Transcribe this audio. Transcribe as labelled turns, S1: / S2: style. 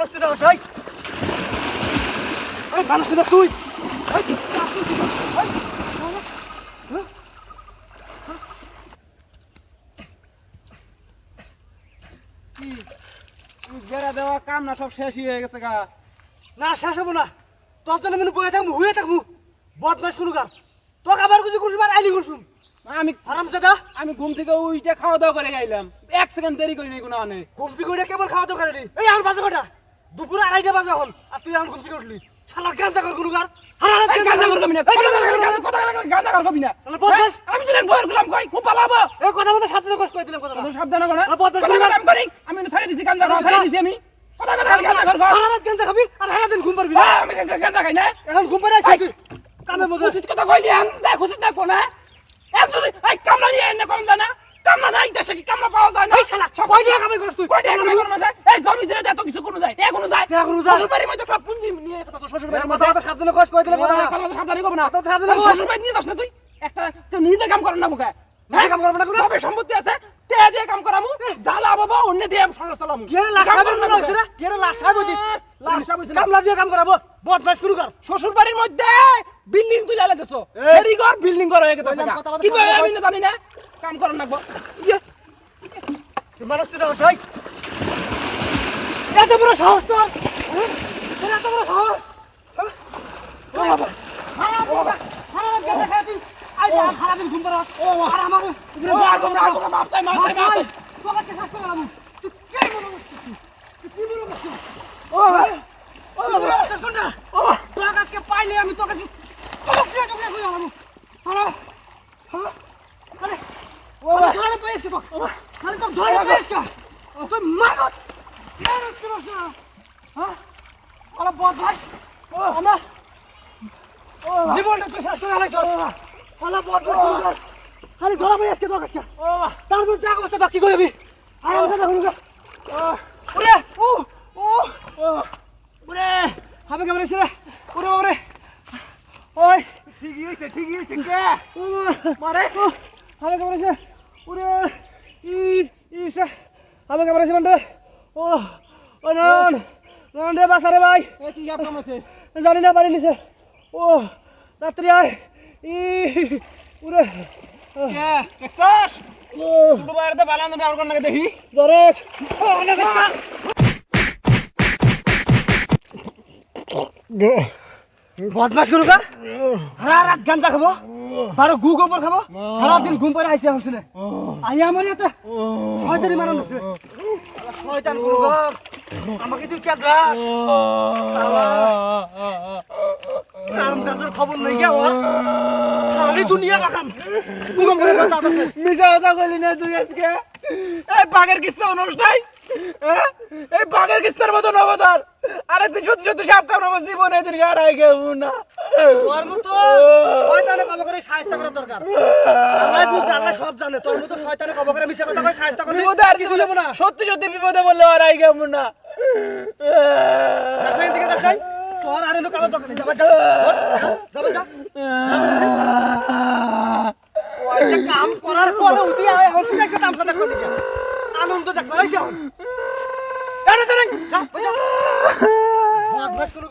S1: মানুষ না ভাই এই মানুষ না তুই
S2: গেরা দেওয়া কাম না সব শেষই হয়ে গেছে গা।
S1: না শেষ হবো না তোর জন্য আমি বয়ে থাকবো হুয়ে থাকবো বদমাস শুরু কর তোকে আবার কিছু করবি আর আইলি করছুম
S2: আমি
S1: হারামজাদা
S2: আমি ঘুম থেকে উইটা খাওয়া দাওয়া করে আইলাম, 1 সেকেন্ড দেরি করি নাই কোনো আনে।
S1: ঘুমতি করে কেবল খাওয়া তো খালি এই আমার বাজে কটা দুপুর 2:30টা বাজে এখন আর তুই এখন ঘুমতি উঠলি শালার গাঁজা কর গুরু কর হারারা
S2: গাঁজা করবি না, কথা গাঁজা করবি না।
S1: বদমাস
S2: আমি জানেন বইয়ের গোলাম কই খুব পালাবো।
S1: এই কথা মতো সাথে কষ্ট করে দিলাম কথা
S2: তুমি সাবধান করো না।
S1: বদমাস
S2: কাম করি আমি ছাড়ি দিছি, গাঁজা ছাড়ি দিছি আমি। কথা গাঁজা কর।
S1: সারা রাত গাঁজা খাবি আর সারা দিন ঘুম পারবি না
S2: আমি গাঁজা খাই না।
S1: এখন ঘুম পারে আইছিস তুই কামের মধ্যে
S2: তুই কথা কইলি আন যা খুশি না কোনা। একজনই এই কামলা নিয়ে এনে কোন জানা। কামলা নাই দেশে কি কামলা পাওয়া যায় না।
S1: এই শালা কই দিয়া কামাই করছ তুই
S2: কই টাকা কামাই করছ না। এই জমি জেরে এত কিছু কোন যায়। কোনো যায়।
S1: কোনো যায়।
S2: শ্বশুর বাড়ির মধ্যে সব পুঁজি নিয়ে কথা শ্বশুর বাড়ির
S1: কথা কথা সাবধানে কষ্ট করে দিলে কথা
S2: কথা সাবধানী করব না।
S1: তো সাবধানে কর
S2: শ্বশুর বাড়ি নিয়ে যাস না তুই। একটা নিজে কাম করেন না মুখে।
S1: নিজে কাম করব না কোনো
S2: তবে সম্পত্তি আছে। তে দিয়ে কাম করামু। জ্বালা বাবা অন্য দিয়ে সংসার চালামু।
S1: কি লাখাবো না কইছ রে কি লাখাবো দি কামলা দিয়ে কাম করাবো বদমাস শুরু কর
S2: শ্বশুর বাড়ির মধ্যে বিল্ডিং তুই জ্বালা দেছো। এরি ঘর বিল্ডিং ঘর হয়ে গেছে। কি ভাই আমি না জানি না। কাম করেন না গো। ইয়ে
S1: মানুষ না ভাই এত বড় সাহস তো এত বড় সাহস ও বাবা সারা রাত খাইতি আই সারা দিন ঘুম পারস আর আমার উপরে
S2: মাপ চাই
S1: তোকে শেষ করে আলাম তুই কি মনে করছিস তুই কি মনে করছিস
S2: ও ভাই ও বাবা
S1: কোনটা ও তোর কাছে পাইলে আমি তোর কাছে টুকরা কই আলাম হ্যালো আরে ও ধরে পেয়েছ কি তো খালি তো ধরে পেয়েছ কি তুই মাগত মারছ না হ্যাঁ আরে বদ ভাই ও আমার জীবনটা তুই শেষ করে আলাইছ আরে বদ ভাই খালি ধরে পেয়েছ কি তোর কাছে ও তারপর দেখ অবস্থা তো কি করবি আরাম করে হলুকা ওরে ও ও ওরে হবে কেমন আছে রে ওরে ওরে ওই ঠিকই হইছে কে মারে হবে কেমন আছে ওরে ইসা হবে কেমন আছে বন্ধু ও ও নন নন রে বাসারে ভাই
S2: এ কি গাপ কাম আছে
S1: জানি না পারি নিছে ও রাত্রি আয় ওরে
S2: কে দেখছস
S1: ও
S2: ছোট বাইরে তো বালান আমি আর কোন নাকি দেখি
S1: ধরে অনেক বদমাস শুরু কর সারা রাত গাঞ্জা খাবো বারো গু গোবর খাবো সারা দিন ঘুম পরে আইসি হচ্ছে আই আমার এতে শয়তানি মারানো হচ্ছে শয়তান শুরু কর আমাকে তুই কেদ্রাস কাম কাজের খবর নেই গে ওর খালি দুনিয়া রাখাম গুগম করে কথা আছে
S2: মিছা কথা কইলি না তুই আজকে এই বাঘের কিস্সা অনুষ্ঠাই এই বাঘের কিস্সার মতো নবদার আরে তুই সত্যি সাপ কামড়াবো জীবনে এদের গাড় আই গেবো না
S1: তোর মতো শয়তানে কবে করে সাহায্য করা দরকার আল্লাহ বুঝে আল্লাহ সব জানে তোর মতো শয়তানে কবে করে মিছা কথা কই সাহায্য করলে
S2: বিপদে আর কিছু নেবো না সত্যি বিপদে বললে আর আই গেবো না
S1: রাসায়নিক দিকে দেখাই তোর আর এলো কালো দরকার নেই যাবা যা ওইসব কাম করার পরে উঠি আয় এখন শুনেছে তামসা দেখো দিকে আনন্দ দেখো আইছে এখন আরে দাঁড়াই যা বদমাশ করো